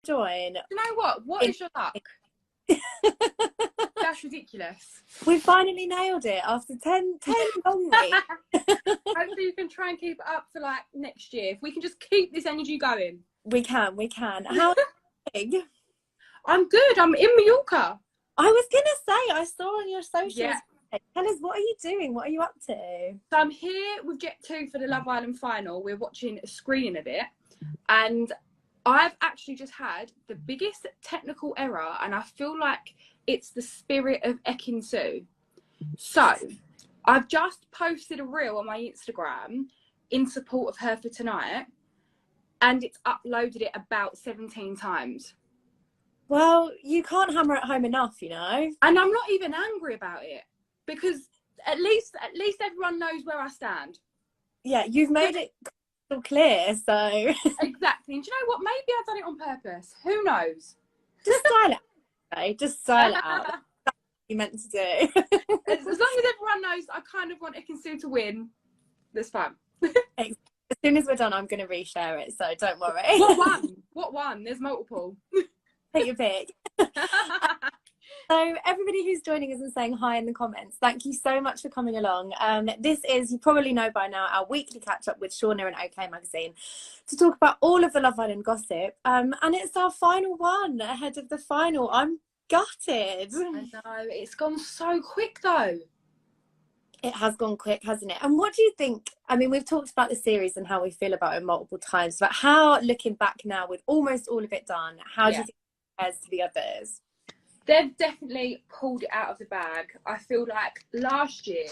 join. You know what? What is your luck? That's ridiculous. We finally nailed it after 10 long weeks. Hopefully you can try and keep it up for like next year. If we can just keep this energy going. We can. How are you doing? I'm good. I'm in Mallorca. I was going to say, I saw on your socials. Yeah. Tell us, what are you doing? What are you up to? So I'm here with Jet 2 for the Love Island final. We're watching a screening of it. And I've actually just had the biggest technical error, and I feel like it's the spirit of Ekin-Su. So I've just posted a reel on my Instagram in support of her for tonight, and it's uploaded it about 17 times. Well, you can't hammer it home enough, you know. And I'm not even angry about it, because at least everyone knows where I stand. Yeah, you've made it clear, so exactly. And do you know what? Maybe I've done it on purpose. Who knows? Just style it out. Okay? Just style it out. That's what you meant to do. As long as everyone knows I kind of want Ekin-Su to win, that's fine. As soon as we're done, I'm going to reshare it, so don't worry. What one? There's multiple. Take your pick. So everybody who's joining us and saying hi in the comments, thank you so much for coming along. This is, you probably know by now, our weekly catch up with Shaughna and OK Magazine to talk about all of the Love Island gossip. And it's our final one ahead of the final. I'm gutted. I know, it's gone so quick though. It has gone quick, hasn't it? And what do you think? I mean, we've talked about the series and how we feel about it multiple times, but how, looking back now with almost all of it done, how do you think it compares to the others? They've definitely pulled it out of the bag. I feel like last year,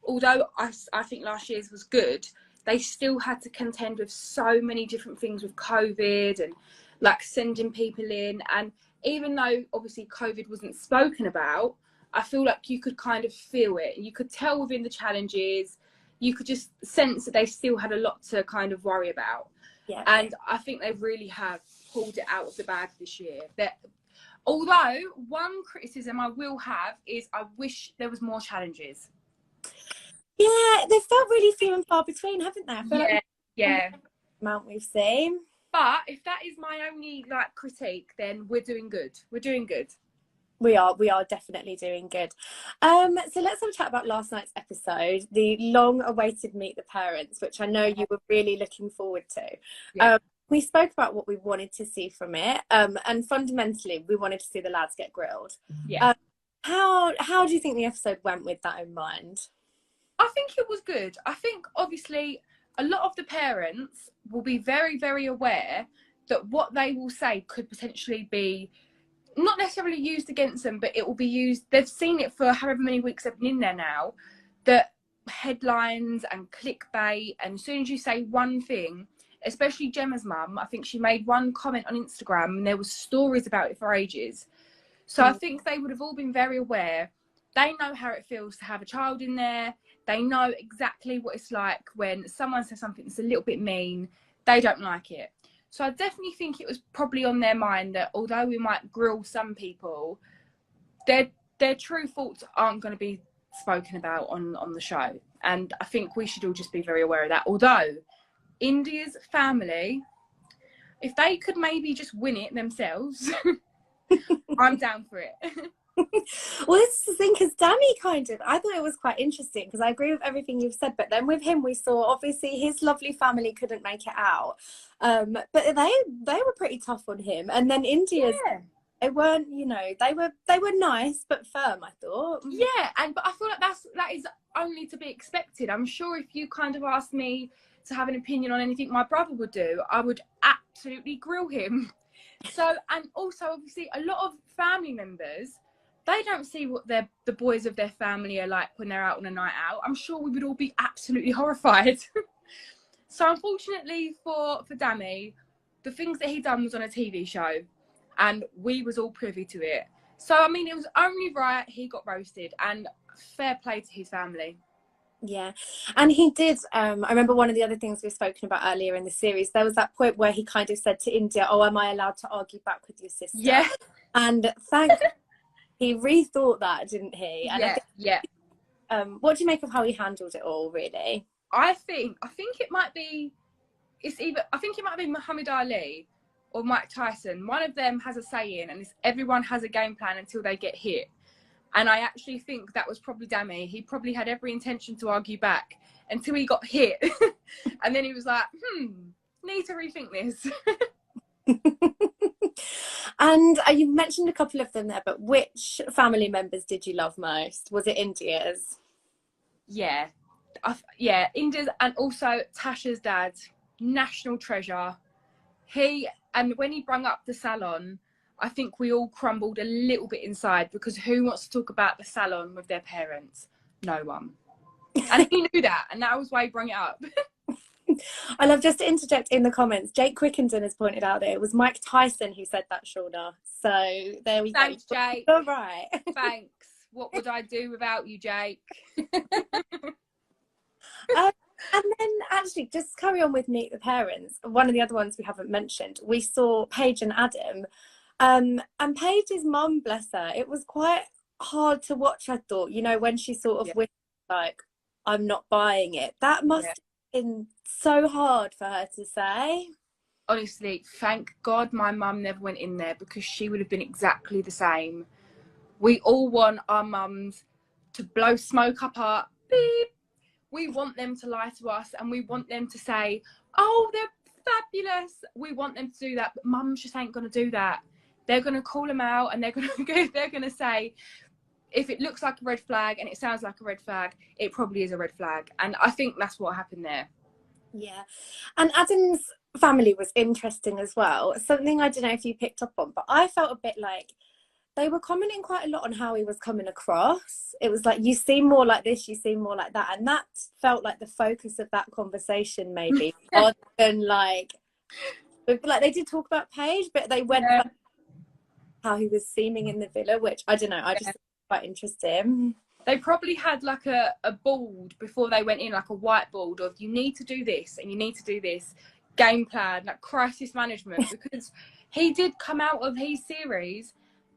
although I think last year's was good, they still had to contend with so many different things with COVID and like sending people in. And even though obviously COVID wasn't spoken about, I feel like you could kind of feel it. You could tell within the challenges, you could just sense that they still had a lot to kind of worry about. Yeah. And I think they really have pulled it out of the bag this year. Although, one criticism I will have is I wish there was more challenges. Yeah, they felt really few and far between, haven't they? I feel like yeah. Amount we've seen. But if that is my only like critique, then we're doing good. We're doing good. We are definitely doing good. So let's have a chat about last night's episode, the long-awaited Meet the Parents, which I know you were really looking forward to. Yeah. We spoke about what we wanted to see from it, and fundamentally, we wanted to see the lads get grilled. Yeah. How do you think the episode went with that in mind? I think it was good. I think, obviously, a lot of the parents will be very, very aware that what they will say could potentially be not necessarily used against them, but it will be used. They've seen it for however many weeks they've been in there now, that headlines and clickbait, and as soon as you say one thing, especially Gemma's mum, I think she made one comment on Instagram and there was stories about it for ages. So I think they would have all been very aware. They know how it feels to have a child in there. They know exactly what it's like when someone says something that's a little bit mean. They don't like it. So I definitely think it was probably on their mind that although we might grill some people, their true thoughts aren't going to be spoken about on the show. And I think we should all just be very aware of that. Although India's family, if they could maybe just win it themselves, I'm down for it. Well, this is the thing, because Danny I thought it was quite interesting, because I agree with everything you've said, but then with him we saw obviously his lovely family couldn't make it out, but they were pretty tough on him, and then India's they weren't, you know, they were nice but firm, I thought. But I feel like that is only to be expected. I'm sure if you kind of asked me to have an opinion on anything my brother would do, I would absolutely grill him. So, and also obviously a lot of family members, they don't see what the boys of their family are like when they're out on a night out. I'm sure we would all be absolutely horrified. So unfortunately for Danny, the things that he done was on a TV show and we was all privy to it. So, I mean, it was only right he got roasted, and fair play to his family. Yeah, and he did. I remember one of the other things we've spoken about earlier in the series, there was that point where he kind of said to India, "Oh, am I allowed to argue back with your sister?" Yeah. And he rethought that, didn't he? And what do you make of how he handled it all, really? I think it might be Muhammad Ali or Mike Tyson, one of them has a saying, and it's everyone has a game plan until they get hit. And I actually think that was probably Dammy. He probably had every intention to argue back until he got hit. And then he was like, need to rethink this. And you mentioned a couple of them there, but which family members did you love most? Was it India's? Yeah. India's, and also Tasha's dad, national treasure. And when he brung up the salon, I think we all crumbled a little bit inside, because who wants to talk about the salon with their parents? No one. And he knew that, and that was why he brought it up. I love, just to interject in the comments, Jake Quickenden has pointed out that it was Mike Tyson who said that, Shaughna. So there we Thanks, go. Jake. All right. Thanks. What would I do without you, Jake? And then actually, just carry on with Meet the Parents. One of the other ones we haven't mentioned, we saw Paige and Adam. And Paige's mum, bless her, it was quite hard to watch, I thought, you know, when she sort of whispered, like, I'm not buying it. That must have been so hard for her to say. Honestly, thank God my mum never went in there, because she would have been exactly the same. We all want our mums to blow smoke up our beep. We want them to lie to us, and we want them to say, oh, they're fabulous. We want them to do that, but mums just ain't going to do that. They're going to call them out, and they're going to say, if it looks like a red flag and it sounds like a red flag, it probably is a red flag. And I think that's what happened there. Yeah. And Adam's family was interesting as well. Something I don't know if you picked up on, but I felt a bit like they were commenting quite a lot on how he was coming across. It was like, you seem more like this, you seem more like that. And that felt like the focus of that conversation, maybe, rather than like they did talk about Paige, but they went back how he was seeming in the villa, which I don't know, I just thought it was quite interesting. They probably had like a board before they went in, like a whiteboard of, you need to do this and you need to do this, game plan, like crisis management, because he did come out of his series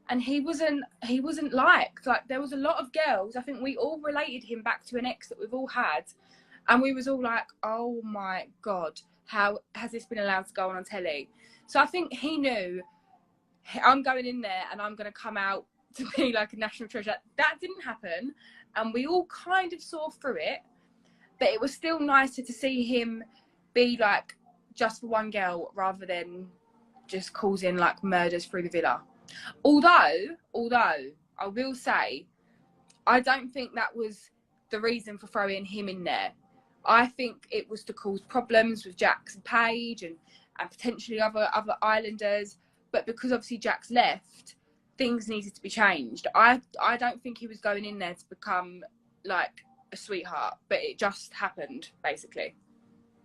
and he wasn't liked. Like, there was a lot of girls, I think we all related him back to an ex that we've all had, and we was all like, oh my God, how has this been allowed to go on telly? So I think he knew, I'm going in there and I'm going to come out to be like a national treasure. That didn't happen, and we all kind of saw through it, but it was still nicer to see him be like just for one girl rather than just causing like murders through the villa. Although I will say, I don't think that was the reason for throwing him in there. I think it was to cause problems with Jax and Paige and potentially other islanders, but because obviously Jax left, things needed to be changed. I don't think he was going in there to become like a sweetheart, but it just happened basically.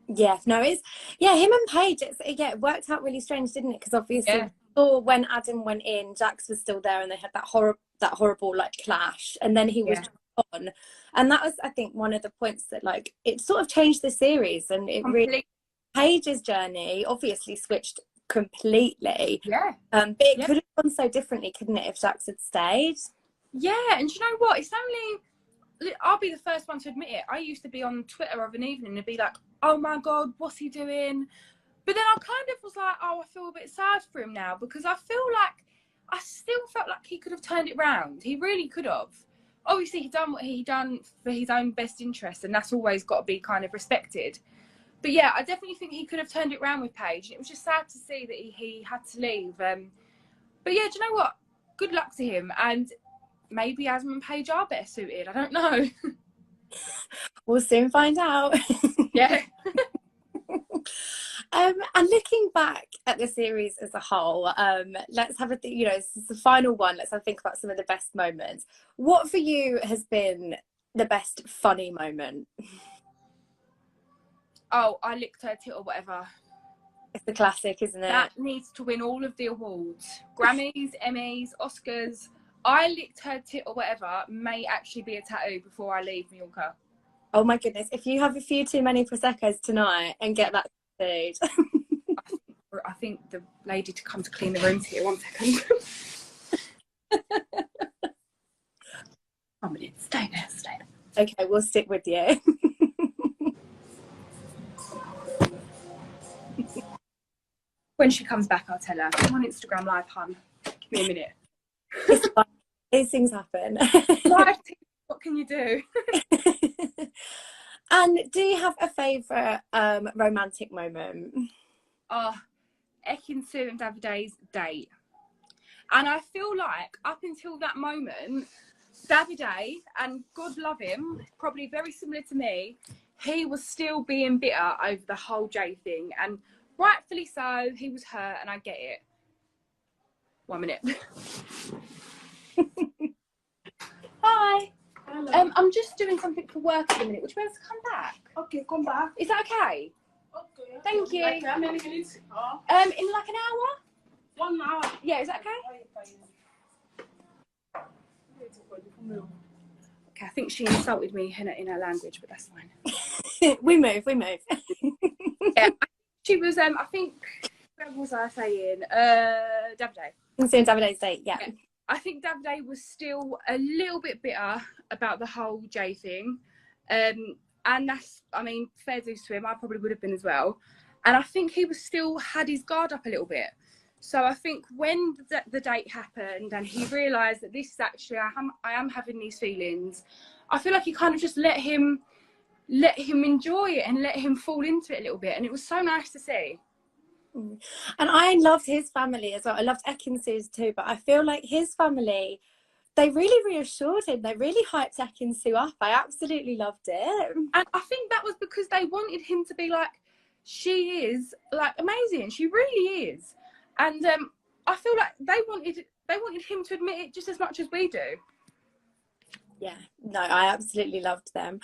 Yeah, no, him and Paige, it worked out really strange, didn't it? Because obviously when Adam went in, Jax was still there and they had that horrible like clash, and then he was on, and that was, I think, one of the points that like it sort of changed the series, and it really, Paige's journey obviously switched completely. But it could have gone so differently, couldn't it, if Jax had stayed? Yeah, and you know what? It's only, I'll be the first one to admit it. I used to be on Twitter of an evening and be like, oh my God, what's he doing? But then I kind of was like, oh, I feel a bit sad for him now, because I still felt like he could have turned it round. He really could have. Obviously, he done what he done for his own best interest, and that's always got to be kind of respected. But yeah, I definitely think he could have turned it around with Paige. It was just sad to see that he had to leave. But yeah, do you know what? Good luck to him. And maybe Adam and Paige are better suited. I don't know. We'll soon find out. Yeah. And looking back at the series as a whole, let's have this is the final one. Let's have a think about some of the best moments. What for you has been the best funny moment? Oh, I licked her tit or whatever. It's the classic, isn't it? That needs to win all of the awards. Grammys, Emmys, Oscars. I licked her tit or whatever may actually be a tattoo before I leave Mallorca. Oh my goodness. If you have a few too many Prosecco's tonight and get that tattooed. I think the lady to come to clean the room's here. 1 second. 1 minute. Stay there. Okay, we'll stick with you. When she comes back, I'll tell her. I'm on Instagram Live, hun. Give me a minute. It's fine. These things happen. Live TV, what can you do? And do you have a favourite romantic moment? Oh, Ekin-Su and Davide's date. And I feel like up until that moment, Davide, and God love him, probably very similar to me, he was still being bitter over the whole Jay thing. And rightfully so, he was hurt, and I get it. 1 minute. Hi. Hello. I'm just doing something for work at the minute. Would you be able to come back? Okay, come back. Is that okay? Okay. Thank you. Like how many minutes? In like an hour? 1 hour. Yeah, is that okay? Okay, I think she insulted me in her language, but that's fine. we move. Yeah, she was. I think. What was I saying? Davide. Seeing Davide's date, yeah. I think Davide was still a little bit bitter about the whole Jay thing, and that's. I mean, fair dues to him. I probably would have been as well, and I think he was still had his guard up a little bit. So I think when the date happened and he realised that this is actually I am having these feelings, I feel like he kind of just let him enjoy it and let him fall into it a little bit, and it was so nice to see. And I loved his family as well. I loved Ekin-Su's too, but I feel like his family, they really reassured him. They really hyped Ekin-Su up. I absolutely loved it. And I think that was because they wanted him to be like, she is like amazing. She really is. And I feel like they wanted him to admit it just as much as we do. Yeah, no, I absolutely loved them.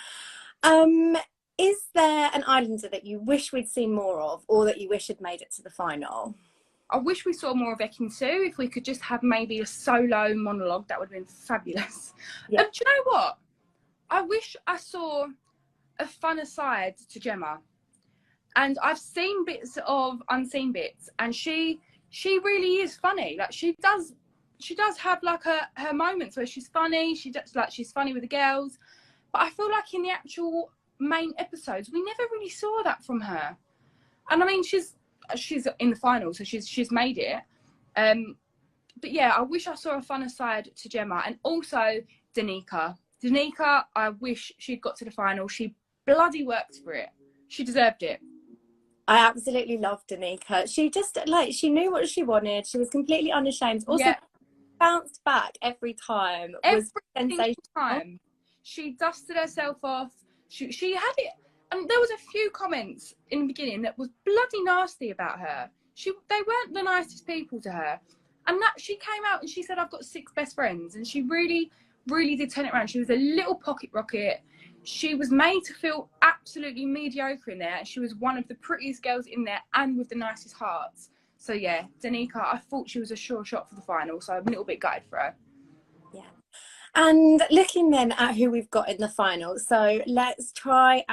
Is there an Islander that you wish we'd seen more of, or that you wish had made it to the final? I wish we saw more of Ekin-Su. If we could just have maybe a solo monologue, that would have been fabulous. Yeah. Do you know what? I wish I saw a funner side to Gemma. And I've seen bits of Unseen Bits, and she really is funny. Like she does have like her moments where she's funny. She's funny with the girls, but I feel like in the actual main episodes we never really saw that from her. And I mean, she's in the final, so she's made it. But yeah, I wish I saw a funner side to Gemma, and also Danica. Danica, I wish she'd got to the final. She bloody worked for it. She deserved it. I absolutely loved Danica. She just she knew what she wanted. She was completely unashamed. Also, yeah. Bounced back every time. Was sensational. Time she dusted herself off. She had it, and there was a few comments in the beginning that was bloody nasty about her. They weren't the nicest people to her, and that she came out and she said, "I've got 6 best friends," and she really, really did turn it around. She was a little pocket rocket. She was made to feel absolutely mediocre in there. She was one of the prettiest girls in there and with the nicest hearts. So yeah, Danica, I thought she was a sure shot for the final, so I'm a little bit gutted for her. Yeah. And looking then at who we've got in the final, so let's go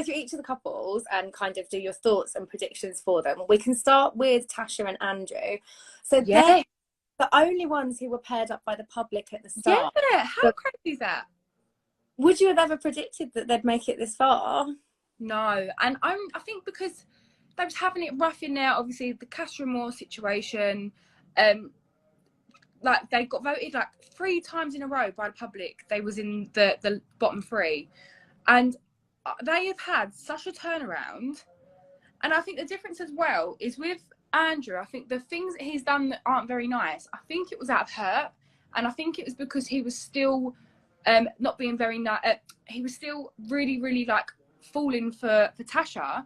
through each of the couples and kind of do your thoughts and predictions for them. We can start with Tasha and Andrew. So they're the only ones who were paired up by the public at the start. Yeah, how crazy is that? Would you have ever predicted that they'd make it this far? No, and I think because they was having it rough in there, obviously the Castro Moore situation, like they got voted like 3 times in a row by the public. They was in the bottom 3, and they have had such a turnaround. And I think the difference as well is with Andrew. I think the things that he's done that aren't very nice, I think it was out of hurt, and I think it was because he was still not being very nice. He was still really, really like falling for Tasha,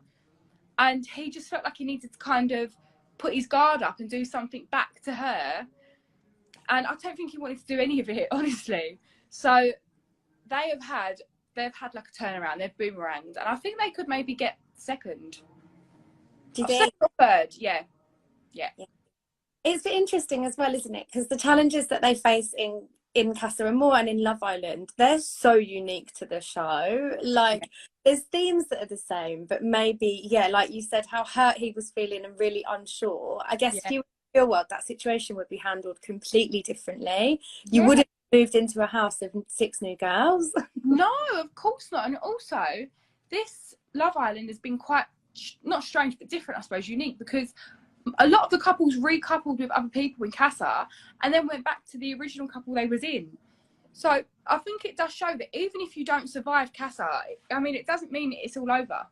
and he just felt like he needed to kind of put his guard up and do something back to her. And I don't think he wanted to do any of it, honestly. So they've had like a turnaround. They've boomeranged, and I think they could maybe get second. Do you think? Second or third? Yeah. It's interesting as well, isn't it? Because the challenges that they face in Casa Amor and in Love Island, they're so unique to the show. Like, there's themes that are the same, but maybe, like you said, how hurt he was feeling and really unsure. I guess if you were in the real world, that situation would be handled completely differently. You wouldn't have moved into a house of 6 new girls. No, of course not. And also, this Love Island has been quite, not strange, but different, I suppose, unique, because a lot of the couples recoupled with other people in Casa and then went back to the original couple they was in. So I think it does show that even if you don't survive Casa, I mean, it doesn't mean it's all over.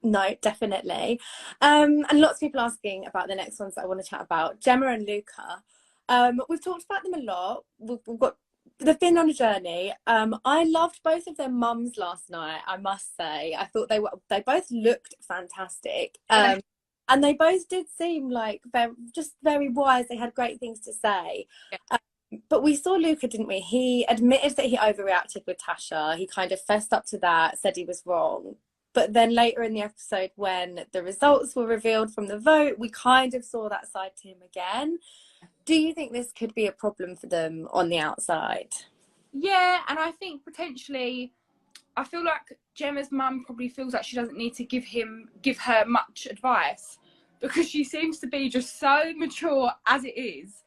No, definitely. And lots of people asking about the next ones that I want to chat about, Gemma and Luca. We've talked about them a lot. They've been on a journey. I loved both of their mums last night, I must say. I thought they both looked fantastic. And they both did seem like very wise. They had great things to say. Yeah. But we saw Luca, didn't we? He admitted that he overreacted with Tasha. He kind of fessed up to that, said he was wrong. But then later in the episode, when the results were revealed from the vote, we kind of saw that side to him again. Do you think this could be a problem for them on the outside? Yeah, and I think potentially, I feel like Gemma's mum probably feels like she doesn't need to give her much advice, because she seems to be just so mature as it is.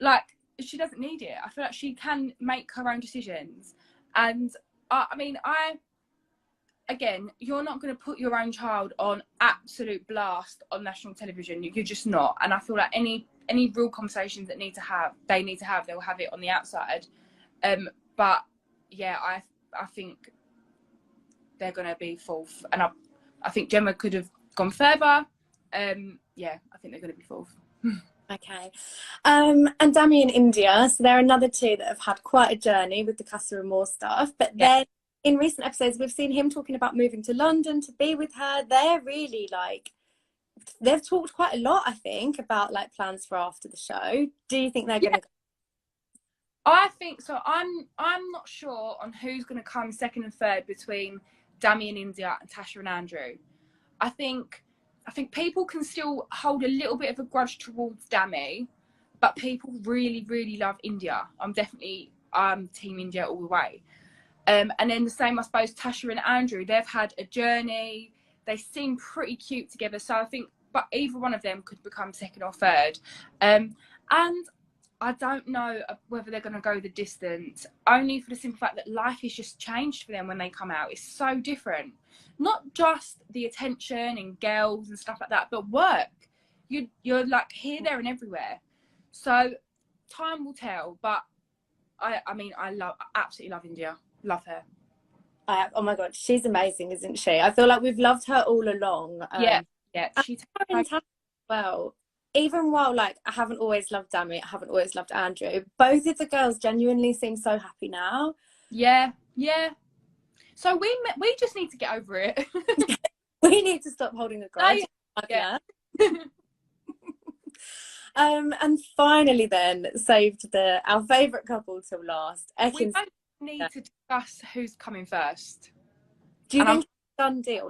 Like, she doesn't need it. I feel like she can make her own decisions. And again, you're not going to put your own child on absolute blast on national television. You're just not. And I feel like any real conversations that they'll have it on the outside. But yeah, I think they're going to be fourth. And I think Gemma could have gone further. Yeah, I think they're going to be fourth. Okay. And Dami and India, so they're another two that have had quite a journey with the Casa Amor stuff. But then in recent episodes, we've seen him talking about moving to London to be with her. They're really they've talked quite a lot, I think, about plans for after the show. Do you think they're going to go? I think so. I'm not sure on who's going to come second and third between Dami and India and Tasha and Andrew. I think people can still hold a little bit of a grudge towards Dami, but people really, really love India. I'm Team India all the way. And then the same, I suppose, Tasha and Andrew, they've had a journey. They seem pretty cute together. So I think, but either one of them could become second or third. And I don't know whether they're going to go the distance, only for the simple fact that life has just changed for them when they come out. It's so different. Not just the attention and girls and stuff like that, but work. You're like here, there and everywhere. So time will tell. But I absolutely love India. Love her. Oh my God, she's amazing, isn't she? I feel like we've loved her all along. Yeah. She's fantastic. Well, even while I haven't always loved Dami, I haven't always loved Andrew, both of the girls genuinely seem so happy now. Yeah. So we just need to get over it. We need to stop holding a grudge. Yeah. And finally then, saved our favourite couple till last. We don't need to discuss who's coming first. Do you think it's a done deal?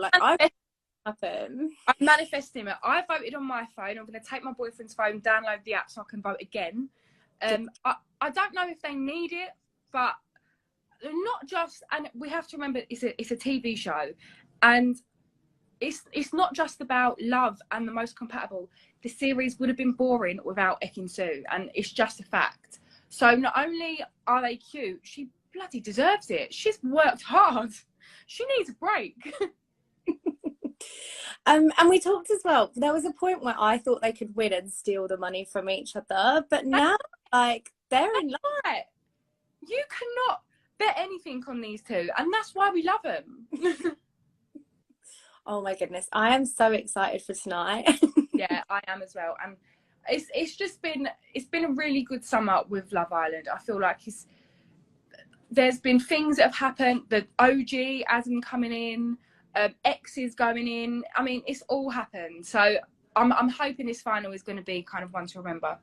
Happen. I'm manifesting it. I voted on my phone. I'm going to take my boyfriend's phone, download the app so I can vote again. I don't know if they need it, but not just, and we have to remember it's a TV show, and it's not just about love and the most compatible. The series would have been boring without Ekin Su, and it's just a fact. So not only are they cute, she bloody deserves it. She's worked hard. She needs a break. And we talked as well, there was a point where I thought they could win and steal the money from each other, but now they're in love. Right. You cannot bet anything on these two, and that's why we love them. Oh my goodness, I am so excited for tonight. Yeah, I am as well. And it's been a really good summer with Love Island. I feel like there's been things that have happened. The OG Adam coming in, exes going in. I mean, it's all happened. So I'm hoping this final is going to be kind of one to remember.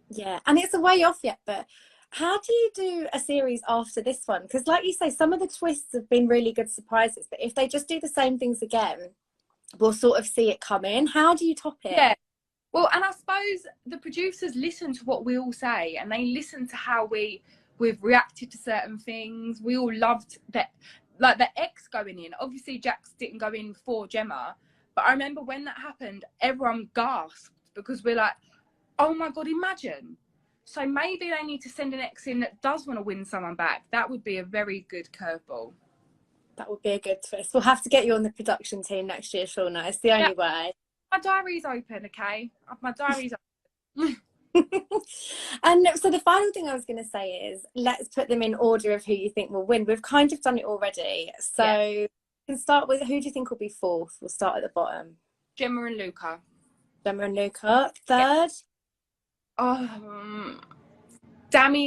Yeah, and it's a way off yet, but how do you do a series after this one? Because like you say, some of the twists have been really good surprises, but if they just do the same things again, we'll sort of see it come in. How do you top it? Yeah. Well, and I suppose the producers listen to what we all say, and they listen to how we've reacted to certain things. We all loved that, like the ex going in. Obviously, Jax didn't go in for Gemma, but I remember when that happened, everyone gasped because we're like, oh my God, imagine. So maybe they need to send an ex in that does want to win someone back. That would be a very good curveball. That would be a good twist. We'll have to get you on the production team next year, Shaughna. It's the only way. My diary's open, okay? My diary's open. And so the final thing I was going to say is let's put them in order of who you think will win. We've kind of done it already. So we can start with, who do you think will be fourth? We'll start at the bottom. Gemma and Luca. Gemma and Luca. Third? Dami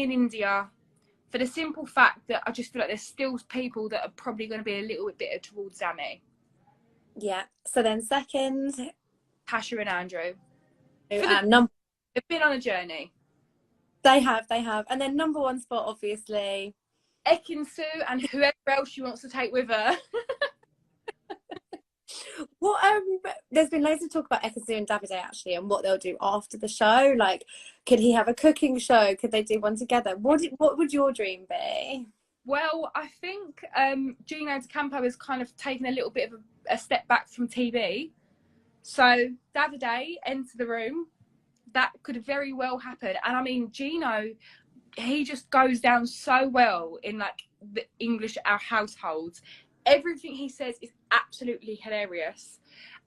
and India. For the simple fact that I just feel like there's still people that are probably going to be a little bit bitter towards Dami. Yeah. So then second? Tasha and Andrew. They've been on a journey. They have. And then number one spot, obviously. Ekin-Su and whoever else she wants to take with her. Well, there's been loads of talk about Ekin-Su and Davide actually, and what they'll do after the show. Like, could he have a cooking show? Could they do one together? What would your dream be? Well, I think Gino D'Acampo has kind of taken a little bit of a step back from TV. So Davide enter the room. That could very well happen. And I mean, Gino, he just goes down so well in like the English households. Everything he says is absolutely hilarious.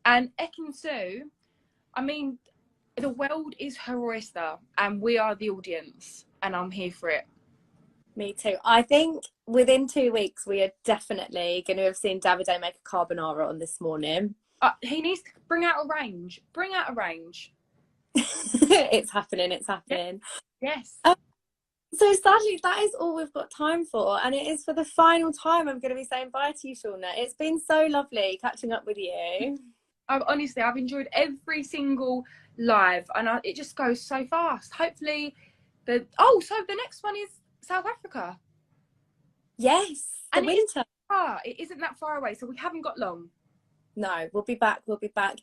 And Ekin-Su, I mean, the world is her oyster and we are the audience and I'm here for it. Me too. I think within 2 weeks we are definitely going to have seen Davide make a carbonara on This Morning. He needs to bring out a range. It's happening. Yes. So sadly, that is all we've got time for, and it is for the final time I'm going to be saying bye to you, Shaughna. It's been so lovely catching up with you. Honestly, I've enjoyed every single live, and it just goes so fast. Hopefully, so the next one is South Africa. Yes, the winter. It isn't that far away, so we haven't got long. No, we'll be back.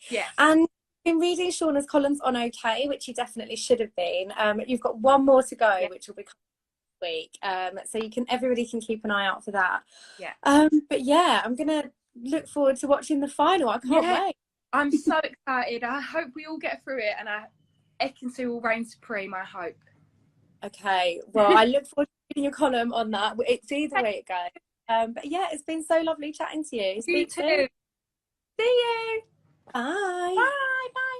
Yes. And been reading Shaughna's columns on OK, which you definitely should have been. You've got one more to go, which will be next week. So everybody can keep an eye out for that. Yeah. But yeah, I'm gonna look forward to watching the final. I can't wait. I'm so excited. I hope we all get through it, and Ekin-Su will reign supreme. I hope. Okay. Well, I look forward to reading your column on that. It's either way it goes. But yeah, it's been so lovely chatting to you. You too. See you. Bye. Bye.